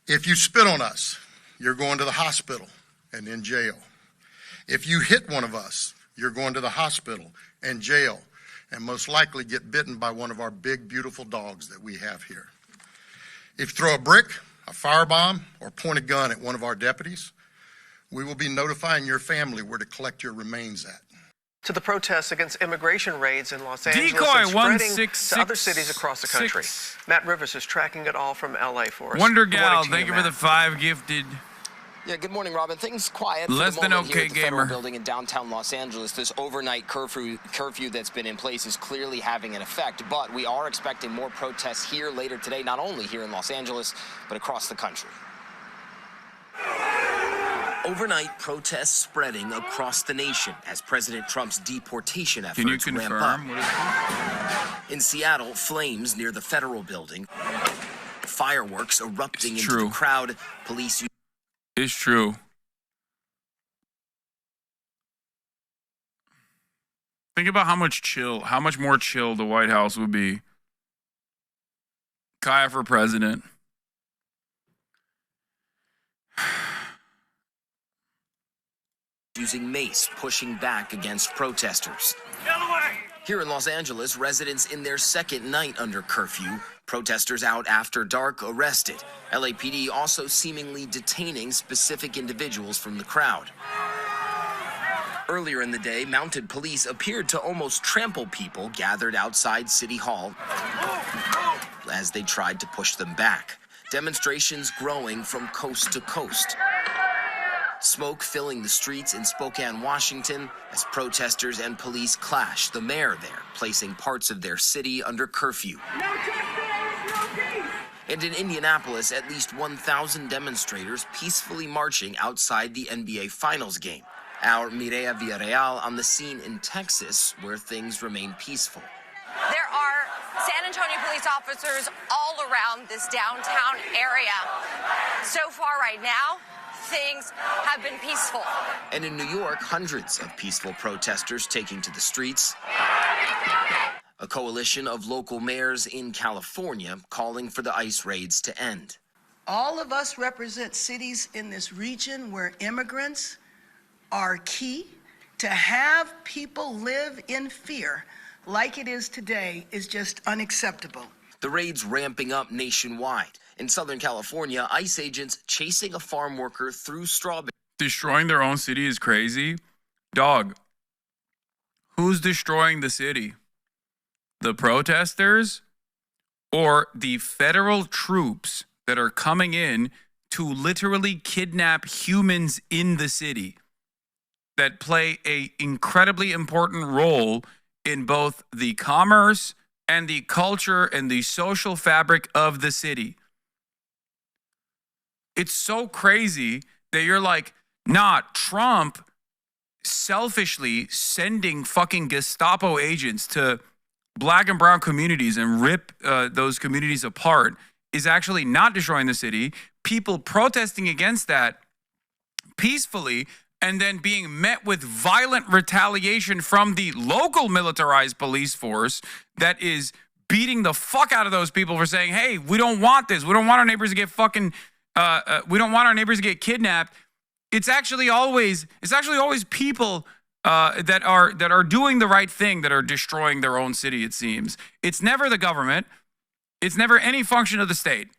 If you spit on us, you're going to the hospital and in jail. If you hit one of us, you're going to the hospital and jail, and most likely get bitten by one of our big, beautiful dogs that we have here. If you throw a brick, a firebomb, or point a gun at one of our deputies, we will be notifying your family where to collect your remains at. To the protests against immigration raids in Los Angeles and spreading to other cities across the country. Matt Rivers is tracking it all from LA for us. Wonder Gal, thank you for the 5 gifted. Yeah, good morning, Robin. Things quiet less for the than moment okay here at the Federal gamer Building in downtown Los Angeles. This overnight curfew that's been in place is clearly having an effect, but we are expecting more protests here later today, not only here in Los Angeles, but across the country. Overnight protests spreading across the nation as President Trump's deportation efforts ramp up. In Seattle, flames near the Federal Building, fireworks erupting into the crowd. Police. It's true. Think about how much more chill the White House would be. Kaya for president. Using mace, pushing back against protesters. Here in Los Angeles, residents in their second night under curfew, protesters out after dark arrested. LAPD also seemingly detaining specific individuals from the crowd. Earlier in the day, mounted police appeared to almost trample people gathered outside City Hall as they tried to push them back. Demonstrations growing from coast to coast. Smoke filling the streets in Spokane, Washington, as protesters and police clash. The mayor there placing parts of their city under curfew. And in Indianapolis, at least 1,000 demonstrators peacefully marching outside the NBA Finals game. Our Mireya Villarreal on the scene in Texas, where things remain peaceful. There are San Antonio police officers all around this downtown area. So far right now, things have been peaceful. And in New York, hundreds of peaceful protesters taking to the streets. A coalition of local mayors in California calling for the ICE raids to end. All of us represent cities in this region where immigrants are key. To have people live in fear like it is today is just unacceptable. The raids ramping up nationwide. In Southern California, ICE agents chasing a farm worker through strawberries. Destroying their own city is crazy. Dog, who's destroying the city? The protesters or the federal troops that are coming in to literally kidnap humans in the city that play an incredibly important role in both the commerce and the culture and the social fabric of the city? It's so crazy that you're like, nah, Trump selfishly sending fucking Gestapo agents to black and brown communities and rip those communities apart is actually not destroying the city. People protesting against that peacefully and then being met with violent retaliation from the local militarized police force that is beating the fuck out of those people for saying, hey, we don't want this. We don't want our neighbors to get fucking, we don't want our neighbors to get kidnapped. It's actually always people that are doing the right thing that are destroying their own city, it seems. It's never the government. It's never any function of the state.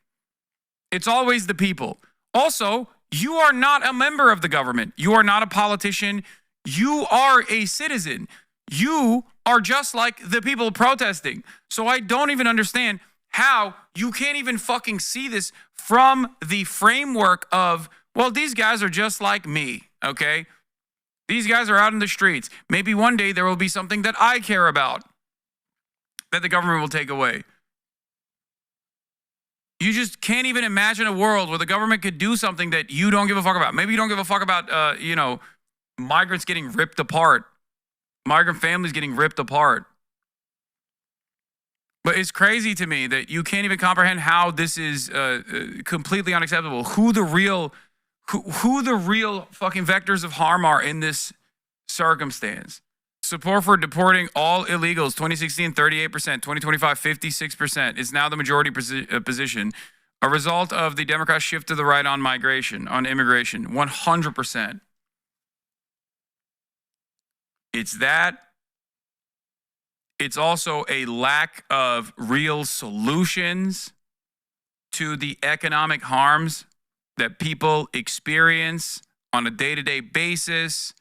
It's always the people. Also, you are not a member of the government. You are not a politician. You are a citizen. You are just like the people protesting. So I don't even understand how you can't even fucking see this from the framework of, well, these guys are just like me, okay? These guys are out in the streets. Maybe one day there will be something that I care about that the government will take away. You just can't even imagine a world where the government could do something that you don't give a fuck about. Maybe you don't give a fuck about, migrants getting ripped apart, migrant families getting ripped apart. But it's crazy to me that you can't even comprehend how this is completely unacceptable. Who the real fucking vectors of harm are in this circumstance. Support for deporting all illegals, 2016, 38%, 2025, 56%. It's now the majority position. a result of the Democrats' shift to the right on migration, on immigration, 100%. It's that. It's also a lack of real solutions to the economic harms that people experience on a day-to-day basis.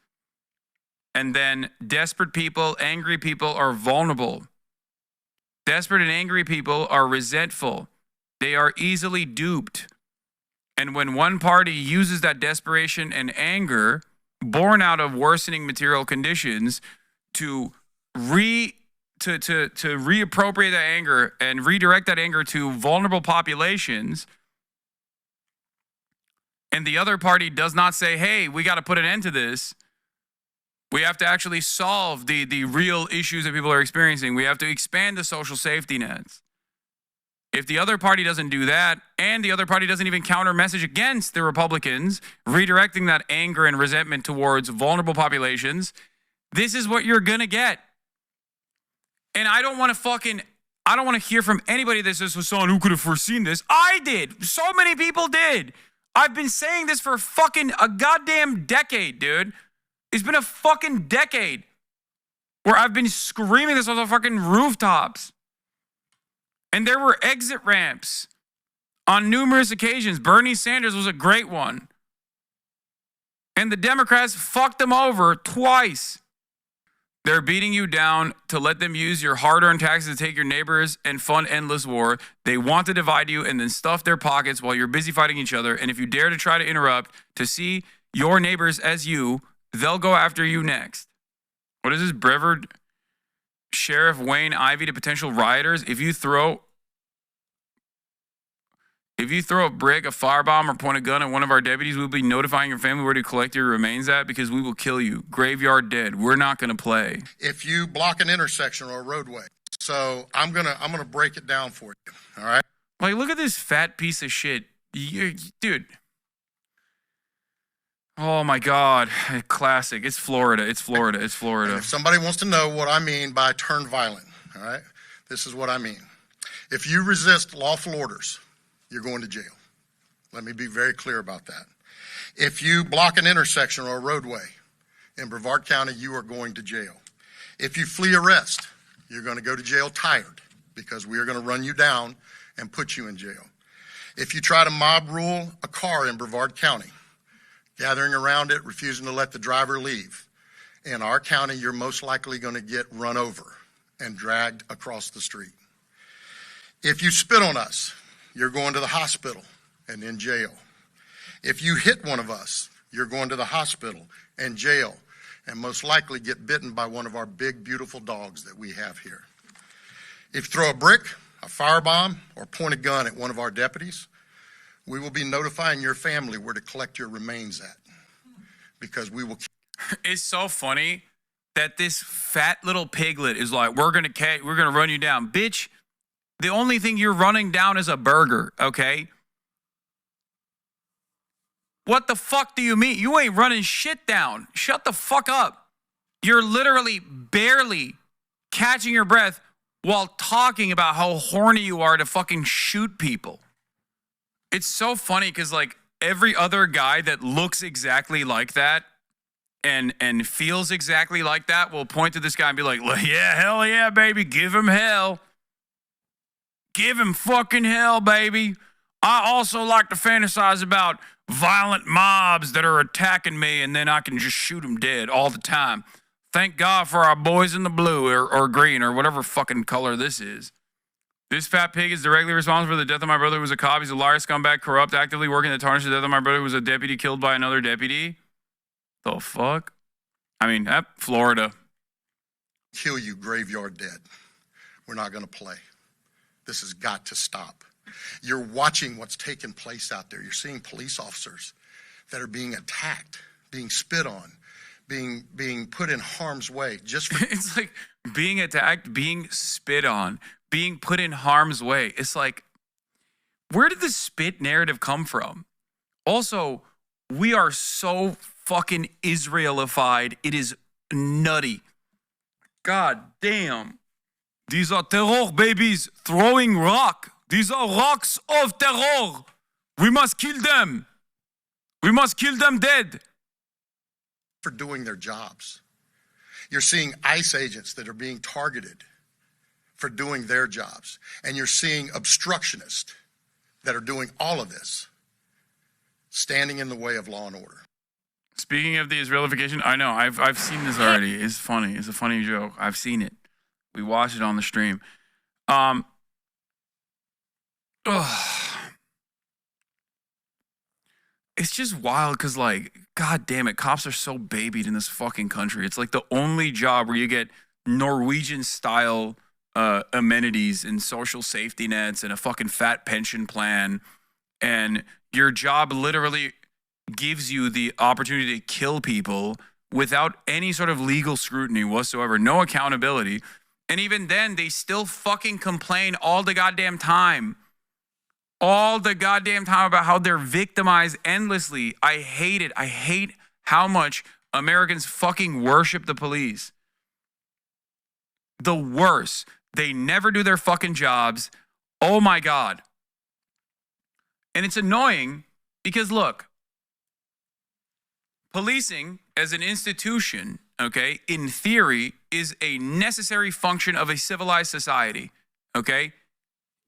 And then desperate people, angry people are vulnerable. Desperate and angry people are resentful. They are easily duped. And when one party uses that desperation and anger, born out of worsening material conditions, to reappropriate that anger and redirect that anger to vulnerable populations, and the other party does not say, hey, we got to put an end to this. We have to actually solve the real issues that people are experiencing. We have to expand the social safety nets. If the other party doesn't do that, and the other party doesn't even counter message against the Republicans, redirecting that anger and resentment towards vulnerable populations, this is what you're going to get. And I don't want to hear from anybody that says, Hassan, who could have foreseen this? I did. So many people did. I've been saying this for fucking a goddamn decade, dude. It's been a fucking decade where I've been screaming this on the fucking rooftops. And there were exit ramps on numerous occasions. Bernie Sanders was a great one. And the Democrats fucked them over twice. They're beating you down to let them use your hard-earned taxes to take your neighbors and fund endless war. They want to divide you and then stuff their pockets while you're busy fighting each other. And if you dare to try to interrupt to see your neighbors as you, they'll go after you next. What is this? Brevard Sheriff Wayne Ivey to potential rioters. If you throw a brick, a firebomb, or point a gun at one of our deputies, we'll be notifying your family where to collect your remains at because we will kill you. Graveyard dead. We're not going to play. If you block an intersection or a roadway, so I'm gonna break it down for you. All right. Like, look at this fat piece of shit, dude. Oh my God, classic. It's Florida. It's Florida. It's Florida. And if somebody wants to know what I mean by turn violent, all right, this is what I mean. If you resist lawful orders, you're going to jail. Let me be very clear about that. If you block an intersection or a roadway in Brevard County, you are going to jail. If you flee arrest, you're going to go to jail tired because we are going to run you down and put you in jail. If you try to mob rule a car in Brevard County, gathering around it, refusing to let the driver leave, in our county, you're most likely going to get run over and dragged across the street. If you spit on us, you're going to the hospital and in jail. If you hit one of us, you're going to the hospital and jail, and most likely get bitten by one of our big, beautiful dogs that we have here. If you throw a brick, a firebomb, or point a gun at one of our deputies, we will be notifying your family where to collect your remains at, because we will. It's so funny that this fat little piglet is like, we're gonna run you down, bitch. The only thing you're running down is a burger, okay? What the fuck do you mean? You ain't running shit down. Shut the fuck up. You're literally barely catching your breath while talking about how horny you are to fucking shoot people. It's so funny because, like, every other guy that looks exactly like that and feels exactly like that will point to this guy and be like, yeah, hell yeah, baby, give him hell. Give him fucking hell, baby. I also like to fantasize about violent mobs that are attacking me, and then I can just shoot them dead all the time. Thank God for our boys in the blue or green or whatever fucking color this is. This fat pig is directly responsible for the death of my brother who was a cop. He's a liar, scumbag, corrupt, actively working to tarnish the death of my brother who was a deputy killed by another deputy. The fuck? I mean, Florida. Kill you graveyard dead. We're not going to play. This has got to stop. You're watching what's taking place out there. You're seeing police officers that are being attacked, being spit on, being put in harm's way. It's like being attacked, being spit on, being put in harm's way. It's like, where did the spit narrative come from? Also, we are so fucking Israelified. It is nutty. God damn. These are terror babies throwing rock. These are rocks of terror. We must kill them. We must kill them dead. For doing their jobs. You're seeing ICE agents that are being targeted for doing their jobs. And you're seeing obstructionists that are doing all of this, standing in the way of law and order. Speaking of the Israelification, I know, I've seen this already. It's funny. It's a funny joke. I've seen it. We watched it on the stream. It's just wild because, like, God damn it, cops are so babied in this fucking country. It's like the only job where you get Norwegian-style amenities and social safety nets and a fucking fat pension plan. And your job literally gives you the opportunity to kill people without any sort of legal scrutiny whatsoever, no accountability. And even then, they still fucking complain all the goddamn time. All the goddamn time about how they're victimized endlessly. I hate it. I hate how much Americans fucking worship the police. The worst. They never do their fucking jobs. Oh my God. And it's annoying because, look, policing as an institution, okay, in theory, is a necessary function of a civilized society, okay?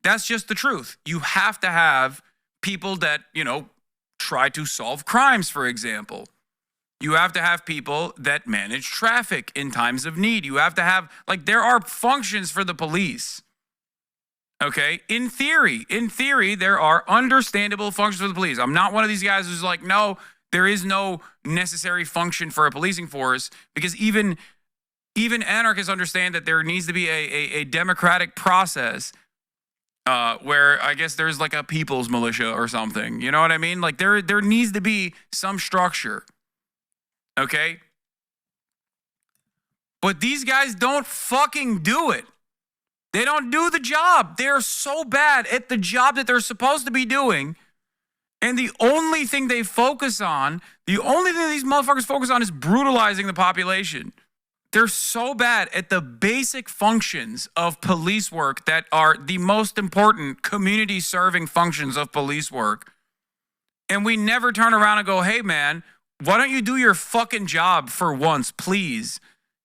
That's just the truth. You have to have people that, you know, try to solve crimes, for example. You have to have people that manage traffic in times of need. You have to have, like, there are functions for the police. Okay? In theory, there are understandable functions for the police. I'm not one of these guys who's like, no, there is no necessary function for a policing force, because even anarchists understand that there needs to be a democratic process where I guess there's like a people's militia or something. You know what I mean? Like there needs to be some structure. Okay? But these guys don't fucking do it. They don't do the job. They're so bad at the job that they're supposed to be doing. And the only thing they focus on, the only thing these motherfuckers focus on is brutalizing the population. They're so bad at the basic functions of police work that are the most important community-serving functions of police work. And we never turn around and go, hey, man, why don't you do your fucking job for once, please?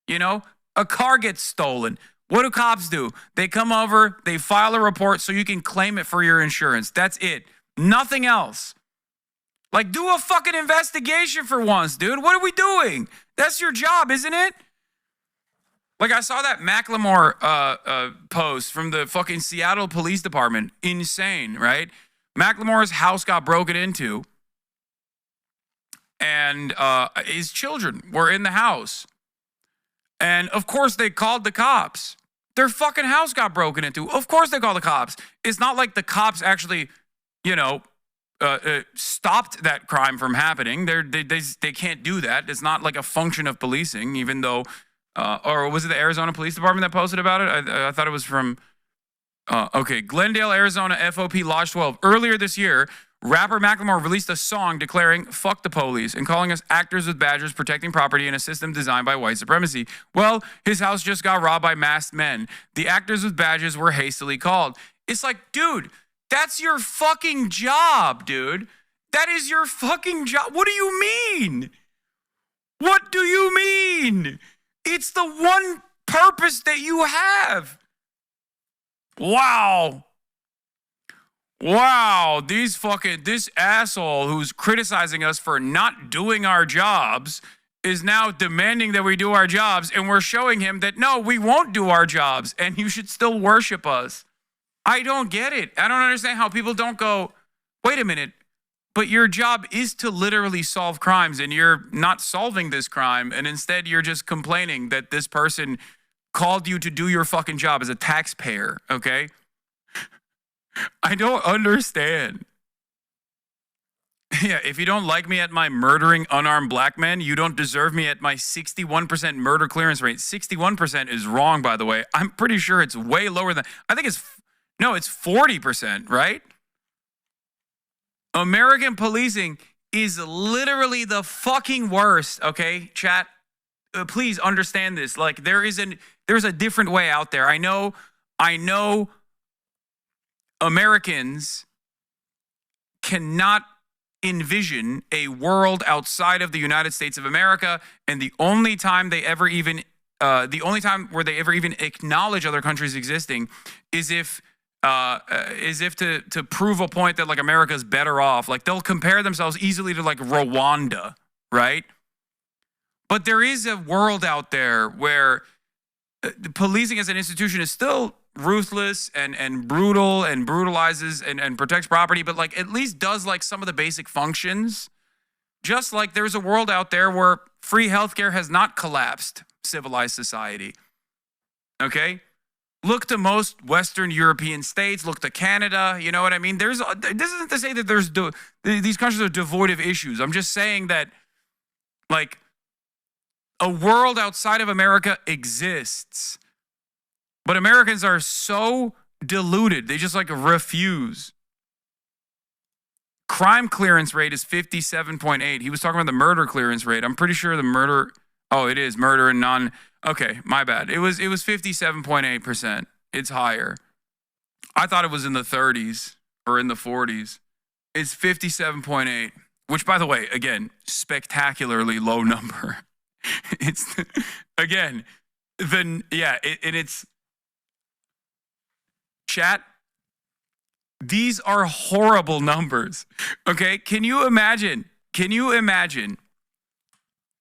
You know, a car gets stolen. What do cops do? They come over, they file a report so you can claim it for your insurance. That's it. Nothing else. Like, do a fucking investigation for once, dude. What are we doing? That's your job, isn't it? Like, I saw that Macklemore post from the fucking Seattle Police Department. Insane, right? Macklemore's house got broken into, and his children were in the house. And, of course, they called the cops. Their fucking house got broken into. Of course they called the cops. It's not like the cops actually, you know, stopped that crime from happening. They can't do that. It's not like a function of policing, even though... or was it the Arizona Police Department that posted about it? I thought it was from, Glendale, Arizona, FOP Lodge 12. Earlier this year, rapper Macklemore released a song declaring, fuck the police, and calling us actors with badges protecting property in a system designed by white supremacy. Well, his house just got robbed by masked men. The actors with badges were hastily called. It's like, dude, that's your fucking job, dude. That is your fucking job. What do you mean? What do you mean? It's the one purpose that you have. Wow. This asshole who's criticizing us for not doing our jobs is now demanding that we do our jobs, and we're showing him that, no, we won't do our jobs, and you should still worship us. I don't get it. I don't understand how people don't go, wait a minute, but your job is to literally solve crimes, and you're not solving this crime, and instead you're just complaining that this person called you to do your fucking job as a taxpayer, okay? I don't understand. Yeah, if you don't like me at my murdering unarmed black men, you don't deserve me at my 61% murder clearance rate. 61% is wrong, by the way. I'm pretty sure it's way lower than, I think it's 40%, right? American policing is literally the fucking worst, okay, chat? Please understand this. Like, there's a different way out there. I know Americans cannot envision a world outside of the United States of America, and the only time where they ever even acknowledge other countries existing is if to prove a point that like America's better off. Like they'll compare themselves easily to like Rwanda, right? But there is a world out there where the policing as an institution is still ruthless and brutal and brutalizes and protects property, but like at least does like some of the basic functions. Just like there's a world out there where free healthcare has not collapsed civilized society. Okay? Look to most Western European states, look to Canada, you know what I mean? This isn't to say that these countries are devoid of issues. I'm just saying that like a world outside of America exists. But Americans are so deluded, they just like refuse. Crime clearance rate is 57.8. He was talking about the murder clearance rate. I'm pretty sure it is murder and non. Okay, my bad. It was 57.8%. It's higher. I thought it was in the 30s or in the 40s. It's 57.8, which by the way, again, spectacularly low number. It's again, it's chat, these are horrible numbers. Okay? Can you imagine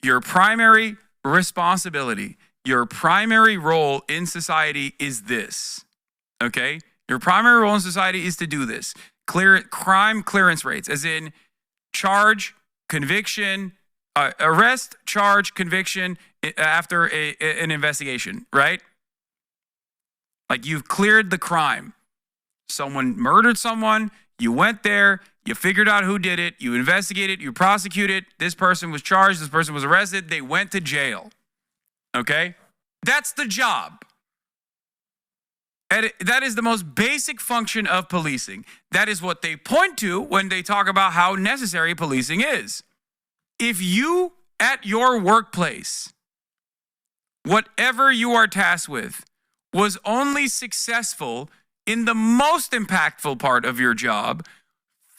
your primary responsibility, your primary role in society is this. Okay? Your primary role in society is to do this. Crime clearance rates, as in charge, conviction, arrest, charge, conviction after an investigation, right? Like you've cleared the crime. Someone murdered someone, you went there, you figured out who did it, you investigated, you prosecuted, this person was charged, this person was arrested, they went to jail. Okay? That's the job. And that is the most basic function of policing. That is what they point to when they talk about how necessary policing is. If you, at your workplace, whatever you are tasked with, was only successful in the most impactful part of your job,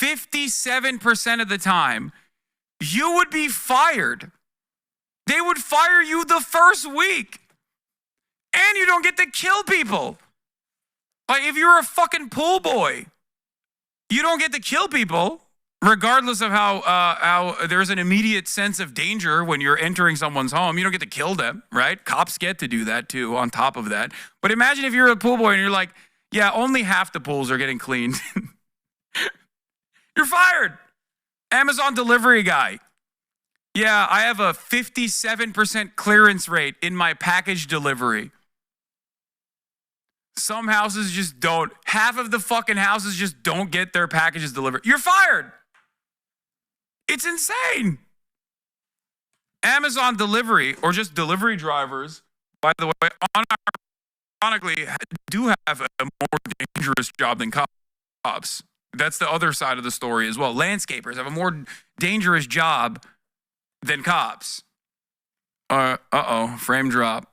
57% of the time, you would be fired. They would fire you the first week. And you don't get to kill people. Like if you're a fucking pool boy, you don't get to kill people, regardless of how there's an immediate sense of danger when you're entering someone's home. You don't get to kill them, right? Cops get to do that too, on top of that. But imagine if you're a pool boy and you're like, yeah, only half the pools are getting cleaned. You're fired. Amazon delivery guy. Yeah, I have a 57% clearance rate in my package delivery. Some houses just don't. Half of the fucking houses just don't get their packages delivered. You're fired. It's insane. Amazon delivery, or just delivery drivers, by the way, ironically, do have a more dangerous job than cops. That's the other side of the story as well. Landscapers have a more dangerous job than cops. Frame drop.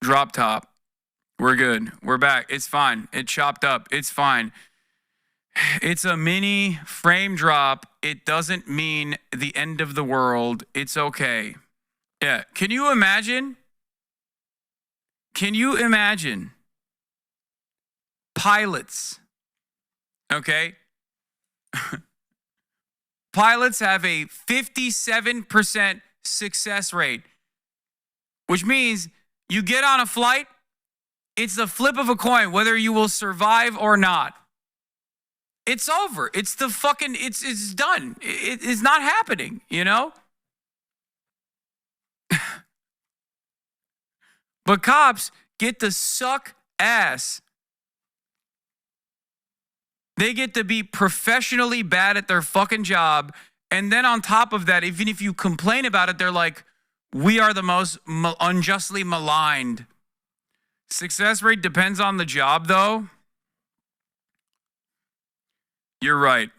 Drop top. We're good. We're back. It's fine. It chopped up. It's fine. It's a mini frame drop. It doesn't mean the end of the world. It's okay. Yeah. Can you imagine? Pilots. Okay. Pilots have a 57% success rate, which means you get on a flight, it's the flip of a coin whether you will survive or not. It's over. It's done. It's not happening, you know? But cops get to suck ass. They get to be professionally bad at their fucking job. And then on top of that, even if you complain about it, they're like, we are the most unjustly maligned. Success rate depends on the job, though. You're right.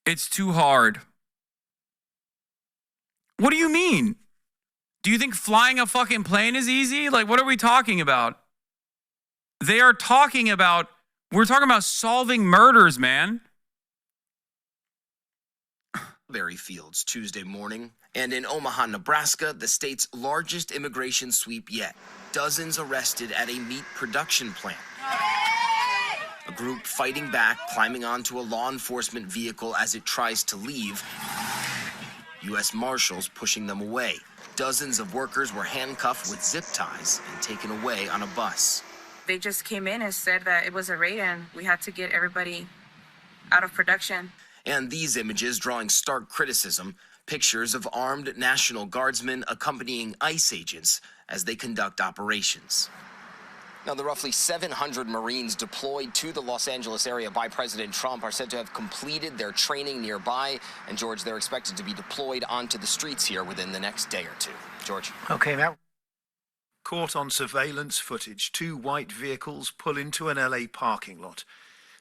It's too hard. What do you mean? Do you think flying a fucking plane is easy? Like, what are we talking about? we're talking about solving murders, man. Berry Fields Tuesday morning. And in Omaha, Nebraska, the state's largest immigration sweep yet. Dozens arrested at a meat production plant. A group fighting back, climbing onto a law enforcement vehicle as it tries to leave. U.S. Marshals pushing them away. Dozens of workers were handcuffed with zip ties and taken away on a bus. They just came in and said that it was a raid and we had to get everybody out of production. And these images drawing stark criticism, pictures of armed National Guardsmen accompanying ICE agents as they conduct operations. Now, the roughly 700 Marines deployed to the Los Angeles area by President Trump are said to have completed their training nearby. And, George, they're expected to be deployed onto the streets here within the next day or two. George. Okay, Matt. Caught on surveillance footage, 2 white vehicles pull into an LA parking lot.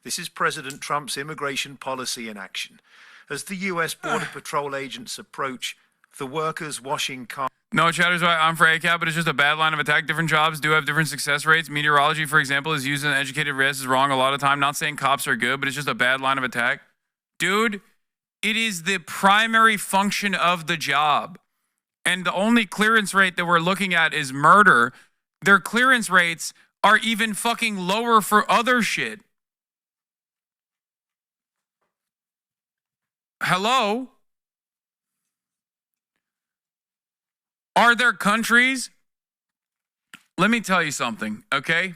This is President Trump's immigration policy in action. As the U.S. Border Patrol agents approach, the workers washing cars. No, Chatter's right. I'm for ACAB, but it's just a bad line of attack. Different jobs do have different success rates. Meteorology, for example, is used in educated rest is wrong a lot of time. Not saying cops are good, but it's just a bad line of attack. Dude, it is the primary function of the job. And the only clearance rate that we're looking at is murder. Their clearance rates are even fucking lower for other shit. Hello? Are there countries? Let me tell you something, okay?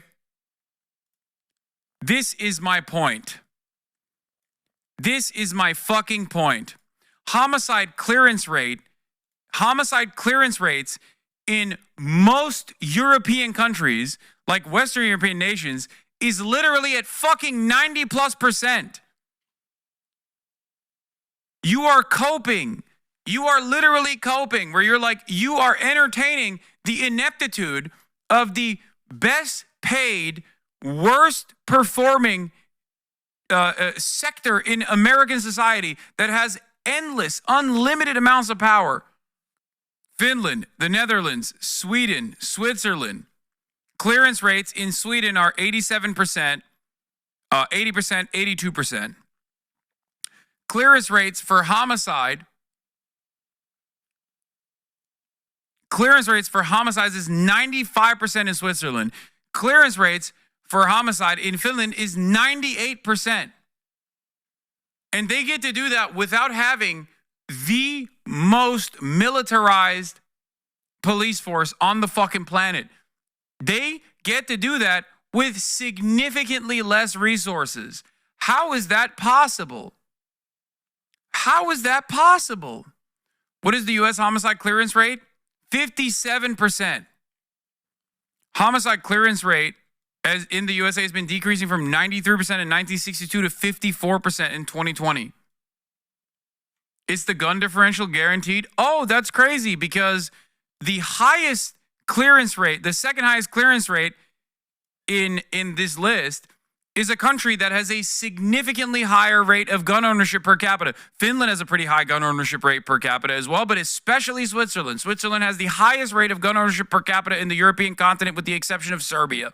This is my point. This is my fucking point. Homicide clearance rates in most European countries, like Western European nations, is literally at fucking 90+%. You are coping. You are literally coping, where you're like, you are entertaining the ineptitude of the best paid, worst performing sector in American society that has endless, unlimited amounts of power. Finland, the Netherlands, Sweden, Switzerland. Clearance rates in Sweden are 87%, 80%, 82%. Clearance rates for homicide. Clearance rates for homicides is 95% in Switzerland. Clearance rates for homicide in Finland is 98%. And they get to do that without having the most militarized police force on the fucking planet. They get to do that with significantly less resources. How is that possible? How is that possible? What is the U.S. homicide clearance rate? 57%. Homicide clearance rate as in the USA has been decreasing from 93% in 1962 to 54% in 2020. Is the gun differential guaranteed? Oh, that's crazy, because the highest clearance rate, the second highest clearance rate in this list is a country that has a significantly higher rate of gun ownership per capita. Finland has a pretty high gun ownership rate per capita as well, but especially Switzerland. Switzerland has the highest rate of gun ownership per capita in the European continent, with the exception of Serbia.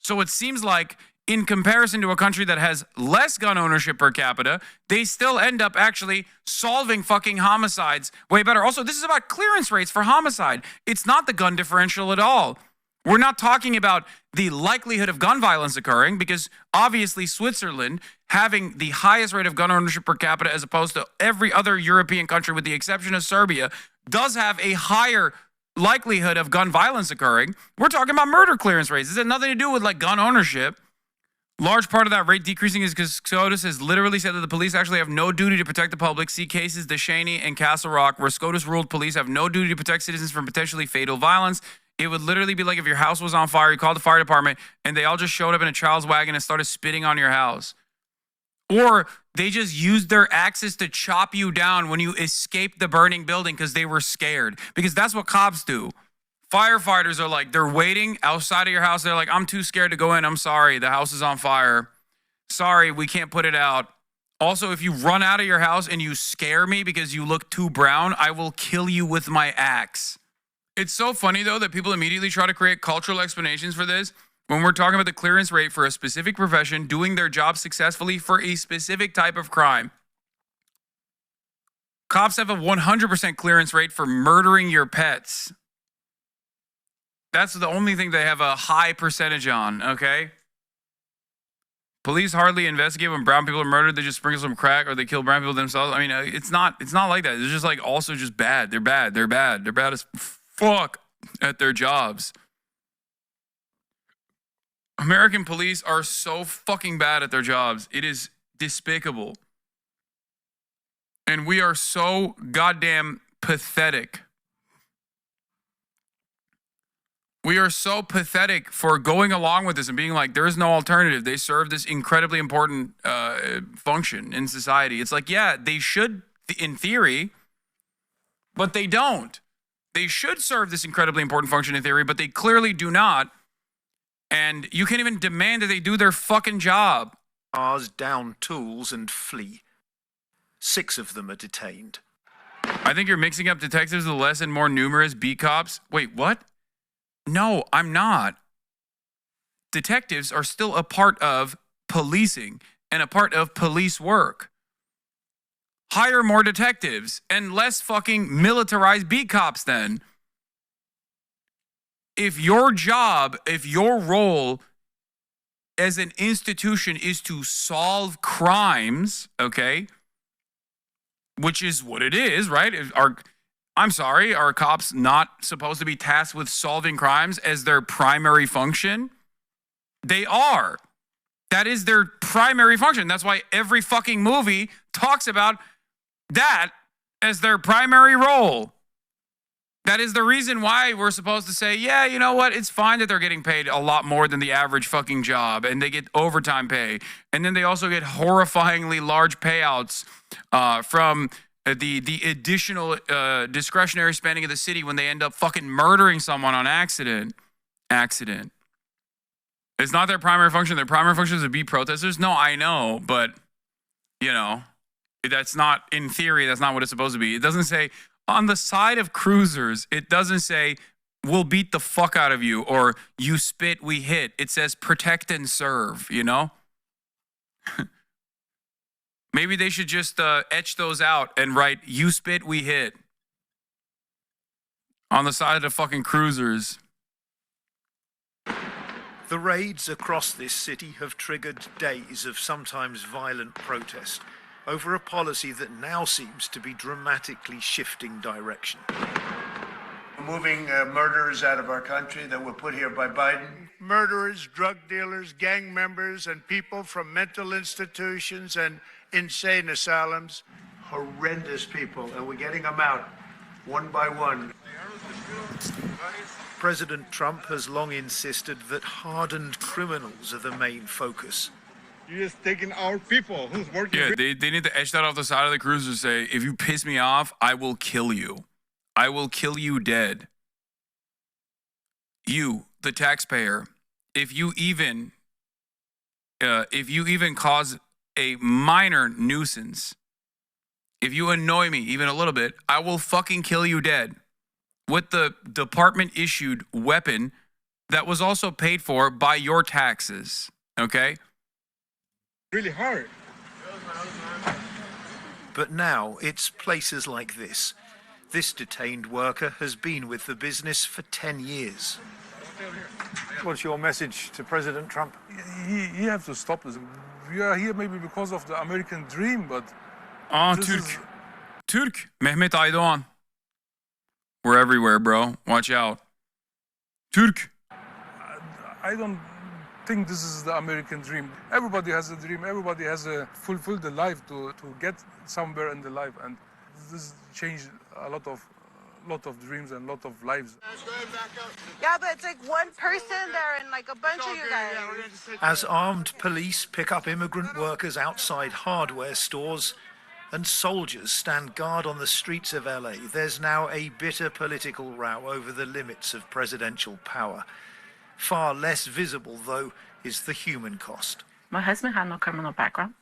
So it seems like, in comparison to a country that has less gun ownership per capita, they still end up actually solving fucking homicides way better. Also, this is about clearance rates for homicide. It's not the gun differential at all. We're not talking about the likelihood of gun violence occurring, because obviously Switzerland, having the highest rate of gun ownership per capita as opposed to every other European country with the exception of Serbia, does have a higher likelihood of gun violence occurring. We're talking about murder clearance rates. This has nothing to do with like gun ownership. Large part of that rate decreasing is because SCOTUS has literally said that the police actually have no duty to protect the public. See cases DeShaney and Castle Rock, where SCOTUS ruled police have no duty to protect citizens from potentially fatal violence. It would literally be like if your house was on fire, you called the fire department, and they all just showed up in a child's wagon and started spitting on your house. Or they just used their axes to chop you down when you escaped the burning building because they were scared. Because that's what cops do. Firefighters are like, they're waiting outside of your house. They're like, I'm too scared to go in. I'm sorry. The house is on fire. Sorry, we can't put it out. Also, if you run out of your house and you scare me because you look too brown, I will kill you with my axe. It's so funny, though, that people immediately try to create cultural explanations for this when we're talking about the clearance rate for a specific profession doing their job successfully for a specific type of crime. Cops have a 100% clearance rate for murdering your pets. That's the only thing they have a high percentage on, okay? Police hardly investigate when brown people are murdered. They just sprinkle some crack or they kill brown people themselves. I mean, it's not like that. It's just like also just bad. They're bad. They're bad as fuck at their jobs. American police are so fucking bad at their jobs. It is despicable. And we are so goddamn pathetic. We are so pathetic for going along with this and being like, there is no alternative. They serve this incredibly important function in society. It's like, yeah, they should in theory, but they don't. They should serve this incredibly important function in theory, but they clearly do not. And you can't even demand that they do their fucking job. Cars, down tools, and flee. 6 of them are detained. I think you're mixing up detectives with less and more numerous beat cops. Wait, what? No, I'm not. Detectives are still a part of policing and a part of police work. Hire more detectives and less fucking militarized beat cops then. If your job, if your role as an institution is to solve crimes, okay, which is what it is, right? I'm sorry, are cops not supposed to be tasked with solving crimes as their primary function? They are. That is their primary function. That's why every fucking movie talks about that as their primary role. That is the reason why we're supposed to say, yeah, you know what? It's fine that they're getting paid a lot more than the average fucking job and they get overtime pay. And then they also get horrifyingly large payouts from the additional discretionary spending of the city when they end up fucking murdering someone on accident. It's not their primary function. Their primary function is to be protesters. No, I know, but you know, that's not, in theory, that's not what it's supposed to be. It doesn't say on the side of cruisers, it doesn't say we'll beat the fuck out of you or you spit, we hit. It says protect and serve, you know? Maybe they should just etch those out and write, you spit, we hit. On the side of the fucking cruisers. The raids across this city have triggered days of sometimes violent protest over a policy that now seems to be dramatically shifting direction. Moving murderers out of our country that were put here by Biden. Murderers, drug dealers, gang members, and people from mental institutions and insane asylums. Horrendous people, and we're getting them out one by one. President Trump has long insisted that hardened criminals are the main focus. You're just taking our people who's working. Yeah, they need to etch that off the side of the cruiser and say, if you piss me off, I will kill you. I will kill you dead. You, the taxpayer, if you even cause a minor nuisance, if you annoy me even a little bit, I will fucking kill you dead with the department-issued weapon that was also paid for by your taxes, okay? Really hard. But now it's places like this. This detained worker has been with the business for 10 years. What's your message to President Trump? He has to stop this. We are here maybe because of the American dream, but... Türk. Mehmet Aydoğan. We're everywhere, bro. Watch out. Türk. I don't think this is the American dream. Everybody has a dream. Everybody has to fulfill the life to get somewhere in the life. And this changed a lot of dreams and a lot of lives. Yeah, but it's like one person there and like a bunch of you guys. As armed police pick up immigrant workers outside hardware stores and soldiers stand guard on the streets of LA, there's now a bitter political row over the limits of presidential power. Far less visible, though, is the human cost. My husband had no criminal background.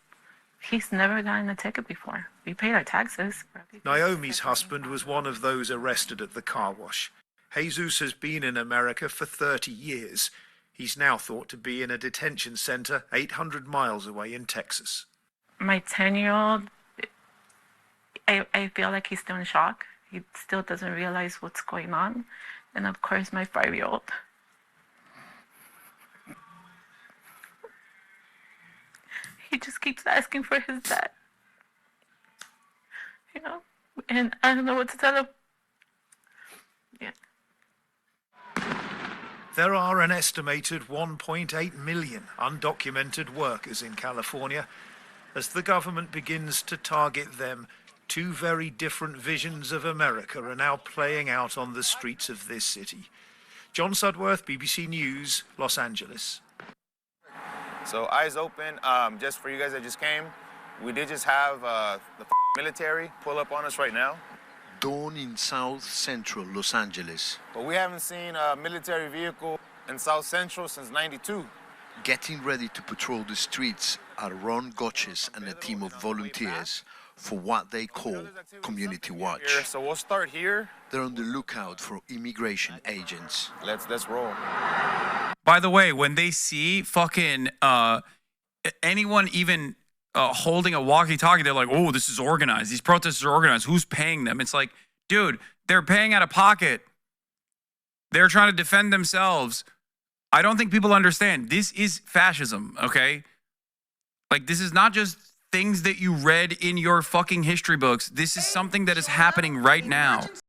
He's never gotten a ticket before. We paid our taxes. Naomi's husband was one of those arrested at the car wash. Jesus has been in America for 30 years. He's now thought to be in a detention center 800 miles away in Texas. My 10-year-old, I feel like he's still in shock. He still doesn't realize what's going on. And of course, my 5-year-old. He just keeps asking for his dad. You know? And I don't know what to tell him. Yeah. There are an estimated 1.8 million undocumented workers in California. As the government begins to target them, two very different visions of America are now playing out on the streets of this city. John Sudworth, BBC News, Los Angeles. So eyes open, just for you guys that just came, we did just have the military pull up on us right now. Dawn in South Central Los Angeles. But we haven't seen a military vehicle in South Central since '92. Getting ready to patrol the streets are Ron Gotches and a team of volunteers for what they call Community Watch. So we'll start here. They're on the lookout for immigration agents. Let's roll. By the way, when they see fucking anyone even holding a walkie-talkie, they're like, oh, this is organized. These protests are organized. Who's paying them? It's like, dude, they're paying out of pocket. They're trying to defend themselves. I don't think people understand. This is fascism, okay? Like, this is not just things that you read in your fucking history books. This is something that is happening right now.